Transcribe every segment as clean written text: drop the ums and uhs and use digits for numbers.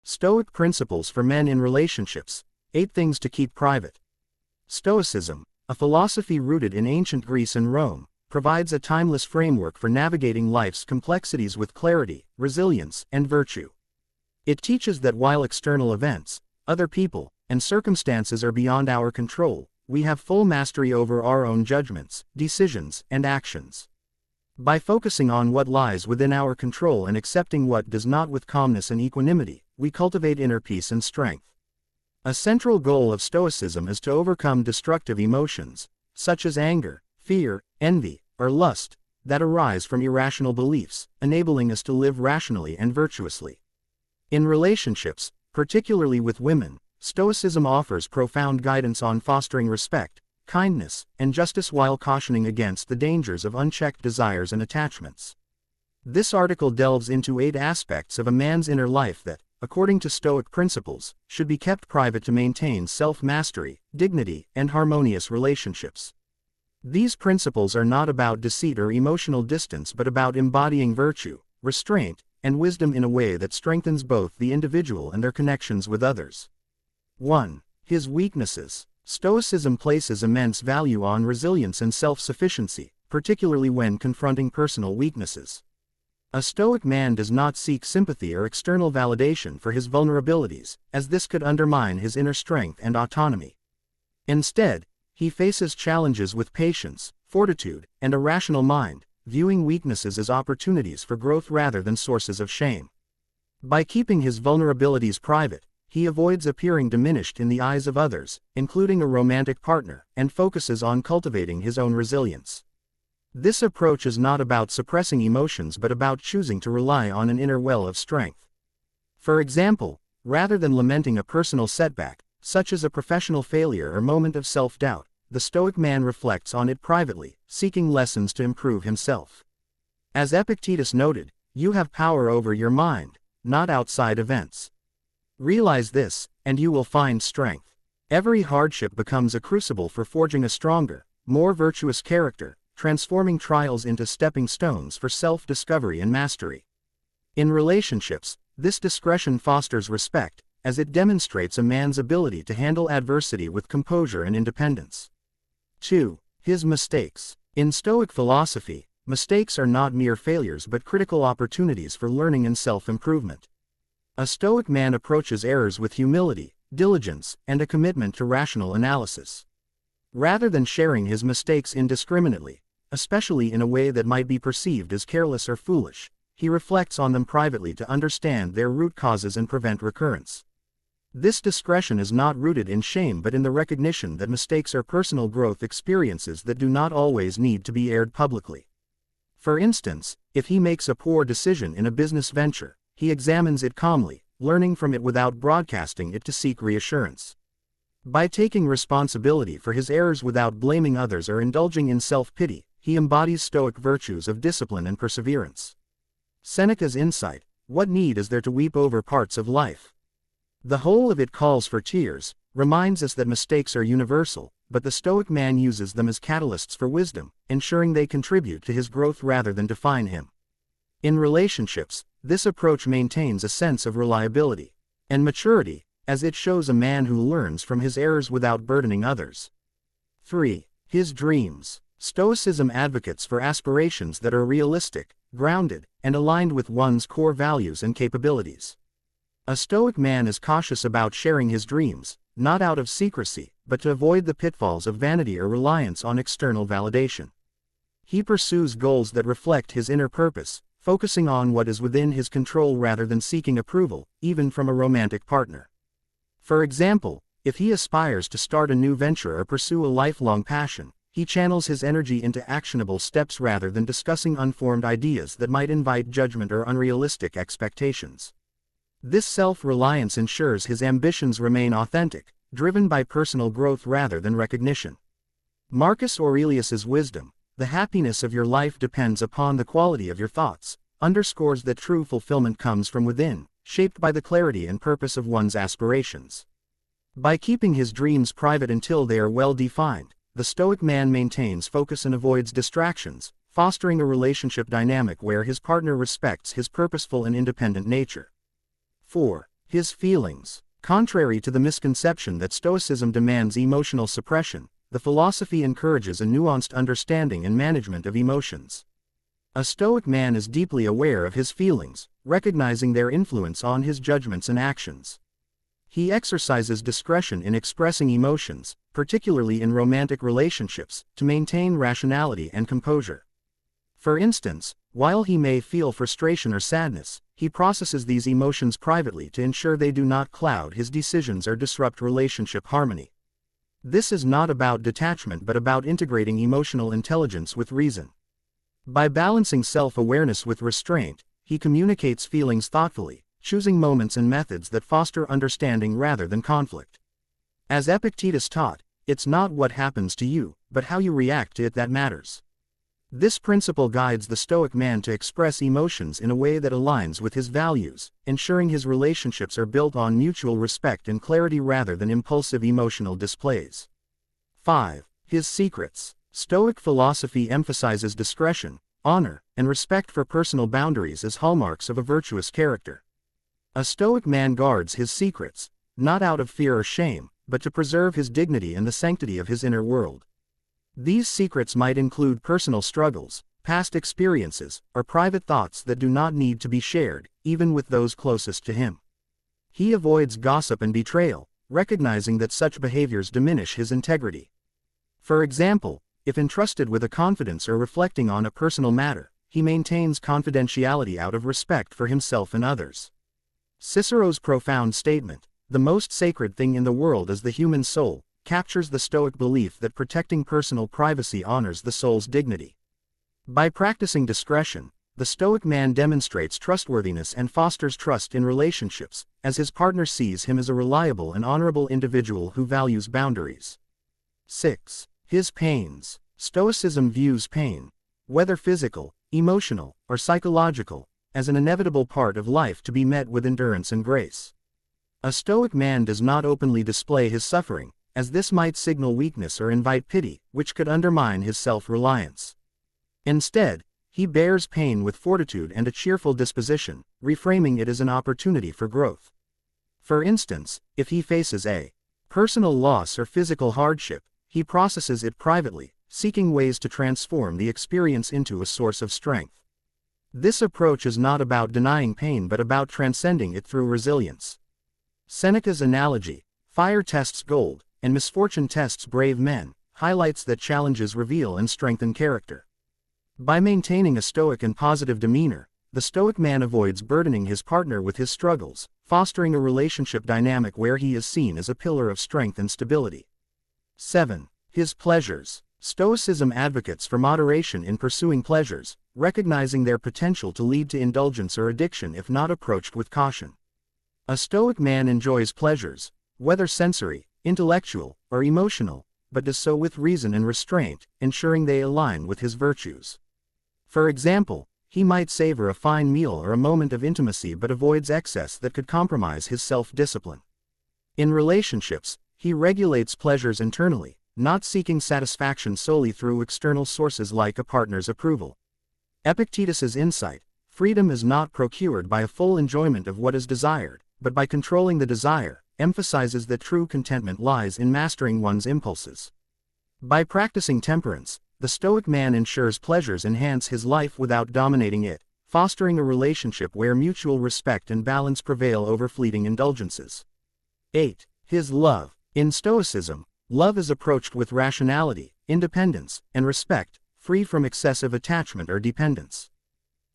Stoic Principles for Men in Relationships, 8 Things to Keep Private. Stoicism, a philosophy rooted in ancient Greece and Rome, provides a timeless framework for navigating life's complexities with clarity, resilience, and virtue. It teaches that while external events, other people, and circumstances are beyond our control, we have full mastery over our own judgments, decisions, and actions. By focusing on what lies within our control and accepting what does not with calmness and equanimity, we cultivate inner peace and strength. A central goal of Stoicism is to overcome destructive emotions, such as anger, fear, envy, or lust, that arise from irrational beliefs, enabling us to live rationally and virtuously. In relationships, particularly with women, Stoicism offers profound guidance on fostering respect, kindness, and justice while cautioning against the dangers of unchecked desires and attachments. This article delves into 8 aspects of a man's inner life that, according to Stoic principles, should be kept private to maintain self-mastery, dignity, and harmonious relationships. These principles are not about deceit or emotional distance but about embodying virtue, restraint, and wisdom in a way that strengthens both the individual and their connections with others. 1. His weaknesses. Stoicism places immense value on resilience and self-sufficiency, particularly when confronting personal weaknesses. A Stoic man does not seek sympathy or external validation for his vulnerabilities, as this could undermine his inner strength and autonomy. Instead, he faces challenges with patience, fortitude, and a rational mind, viewing weaknesses as opportunities for growth rather than sources of shame. By keeping his vulnerabilities private, he avoids appearing diminished in the eyes of others, including a romantic partner, and focuses on cultivating his own resilience. This approach is not about suppressing emotions but about choosing to rely on an inner well of strength. For example, rather than lamenting a personal setback, such as a professional failure or moment of self-doubt, the Stoic man reflects on it privately, seeking lessons to improve himself. As Epictetus noted, you have power over your mind, not outside events. Realize this, and you will find strength. Every hardship becomes a crucible for forging a stronger, more virtuous character, transforming trials into stepping stones for self-discovery and mastery. In relationships, this discretion fosters respect, as it demonstrates a man's ability to handle adversity with composure and independence. 2. His mistakes. In Stoic philosophy, mistakes are not mere failures but critical opportunities for learning and self-improvement. A Stoic man approaches errors with humility, diligence, and a commitment to rational analysis. Rather than sharing his mistakes indiscriminately, especially in a way that might be perceived as careless or foolish, he reflects on them privately to understand their root causes and prevent recurrence. This discretion is not rooted in shame but in the recognition that mistakes are personal growth experiences that do not always need to be aired publicly. For instance, if he makes a poor decision in a business venture, he examines it calmly, learning from it without broadcasting it to seek reassurance. By taking responsibility for his errors without blaming others or indulging in self-pity, he embodies Stoic virtues of discipline and perseverance. Seneca's insight, "What need is there to weep over parts of life? The whole of it calls for tears," reminds us that mistakes are universal, but the Stoic man uses them as catalysts for wisdom, ensuring they contribute to his growth rather than define him. In relationships, this approach maintains a sense of reliability and maturity, as it shows a man who learns from his errors without burdening others. 3. His dreams. Stoicism advocates for aspirations that are realistic, grounded, and aligned with one's core values and capabilities. A Stoic man is cautious about sharing his dreams, not out of secrecy, but to avoid the pitfalls of vanity or reliance on external validation. He pursues goals that reflect his inner purpose, focusing on what is within his control rather than seeking approval, even from a romantic partner. For example, if he aspires to start a new venture or pursue a lifelong passion, he channels his energy into actionable steps rather than discussing unformed ideas that might invite judgment or unrealistic expectations. This self-reliance ensures his ambitions remain authentic, driven by personal growth rather than recognition. Marcus Aurelius's wisdom, "The happiness of your life depends upon the quality of your thoughts," underscores that true fulfillment comes from within, shaped by the clarity and purpose of one's aspirations. By keeping his dreams private until they are well defined, the Stoic man maintains focus and avoids distractions, fostering a relationship dynamic where his partner respects his purposeful and independent nature. 4. His feelings. Contrary to the misconception that Stoicism demands emotional suppression, the philosophy encourages a nuanced understanding and management of emotions. A Stoic man is deeply aware of his feelings, recognizing their influence on his judgments and actions. He exercises discretion in expressing emotions, particularly in romantic relationships, to maintain rationality and composure. For instance, while he may feel frustration or sadness, he processes these emotions privately to ensure they do not cloud his decisions or disrupt relationship harmony. This is not about detachment but about integrating emotional intelligence with reason. By balancing self-awareness with restraint, he communicates feelings thoughtfully, choosing moments and methods that foster understanding rather than conflict. As Epictetus taught, it's not what happens to you, but how you react to it that matters. This principle guides the Stoic man to express emotions in a way that aligns with his values, ensuring his relationships are built on mutual respect and clarity rather than impulsive emotional displays. 5. His secrets. Stoic philosophy emphasizes discretion, honor, and respect for personal boundaries as hallmarks of a virtuous character. A Stoic man guards his secrets, not out of fear or shame, but to preserve his dignity and the sanctity of his inner world. These secrets might include personal struggles, past experiences, or private thoughts that do not need to be shared, even with those closest to him. He avoids gossip and betrayal, recognizing that such behaviors diminish his integrity. For example, if entrusted with a confidence or reflecting on a personal matter, he maintains confidentiality out of respect for himself and others. Cicero's profound statement, "The most sacred thing in the world is the human soul," captures the Stoic belief that protecting personal privacy honors the soul's dignity. By practicing discretion, the Stoic man demonstrates trustworthiness and fosters trust in relationships, as his partner sees him as a reliable and honorable individual who values boundaries. 6. His pains. Stoicism views pain, whether physical, emotional, or psychological, as an inevitable part of life to be met with endurance and grace. A Stoic man does not openly display his suffering, as this might signal weakness or invite pity, which could undermine his self-reliance. Instead, he bears pain with fortitude and a cheerful disposition, reframing it as an opportunity for growth. For instance, if he faces a personal loss or physical hardship, he processes it privately, seeking ways to transform the experience into a source of strength. This approach is not about denying pain but about transcending it through resilience. Seneca's analogy, "Fire tests gold, and misfortune tests brave men," highlights that challenges reveal and strengthen character. By maintaining a stoic and positive demeanor, the Stoic man avoids burdening his partner with his struggles, fostering a relationship dynamic where he is seen as a pillar of strength and stability. 7. His pleasures. Stoicism advocates for moderation in pursuing pleasures, recognizing their potential to lead to indulgence or addiction if not approached with caution. A Stoic man enjoys pleasures, whether sensory, intellectual, or emotional, but does so with reason and restraint, ensuring they align with his virtues. For example, he might savor a fine meal or a moment of intimacy but avoids excess that could compromise his self-discipline. In relationships, he regulates pleasures internally, not seeking satisfaction solely through external sources like a partner's approval. Epictetus's insight, "Freedom is not procured by a full enjoyment of what is desired, but by controlling the desire," emphasizes that true contentment lies in mastering one's impulses. By practicing temperance, the Stoic man ensures pleasures enhance his life without dominating it, fostering a relationship where mutual respect and balance prevail over fleeting indulgences. 8. His love. In Stoicism, love is approached with rationality, independence, and respect, free from excessive attachment or dependence.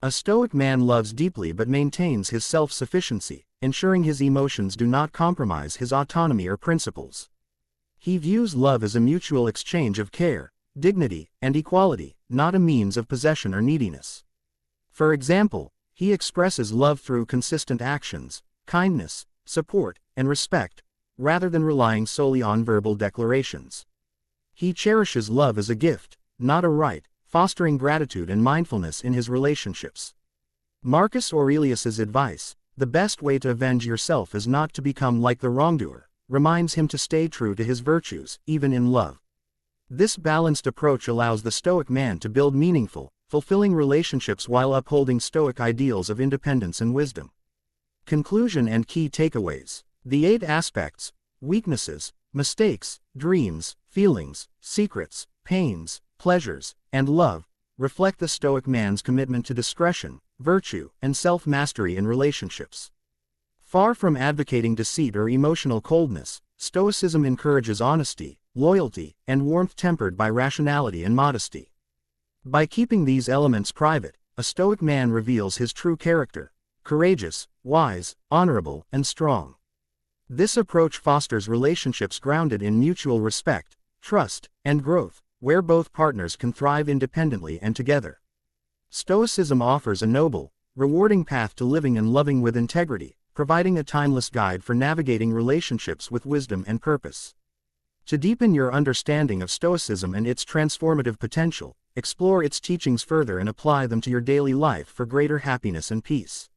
A Stoic man loves deeply but maintains his self-sufficiency, ensuring his emotions do not compromise his autonomy or principles. He views love as a mutual exchange of care, dignity, and equality, not a means of possession or neediness. For example, he expresses love through consistent actions, kindness, support, and respect, rather than relying solely on verbal declarations. He cherishes love as a gift, not a right, fostering gratitude and mindfulness in his relationships. Marcus Aurelius's advice, "The best way to avenge yourself is not to become like the wrongdoer," reminds him to stay true to his virtues, even in love. This balanced approach allows the Stoic man to build meaningful, fulfilling relationships while upholding Stoic ideals of independence and wisdom. Conclusion and key takeaways. The 8 aspects: weaknesses, mistakes, dreams, feelings, secrets, pains, pleasures, and love, reflect the Stoic man's commitment to discretion, virtue, and self-mastery in relationships. Far from advocating deceit or emotional coldness, Stoicism encourages honesty, loyalty, and warmth tempered by rationality and modesty. By keeping these elements private, a Stoic man reveals his true character: courageous, wise, honorable, and strong. This approach fosters relationships grounded in mutual respect, trust, and growth, where both partners can thrive independently and together. Stoicism offers a noble, rewarding path to living and loving with integrity, providing a timeless guide for navigating relationships with wisdom and purpose. To deepen your understanding of Stoicism and its transformative potential, explore its teachings further and apply them to your daily life for greater happiness and peace.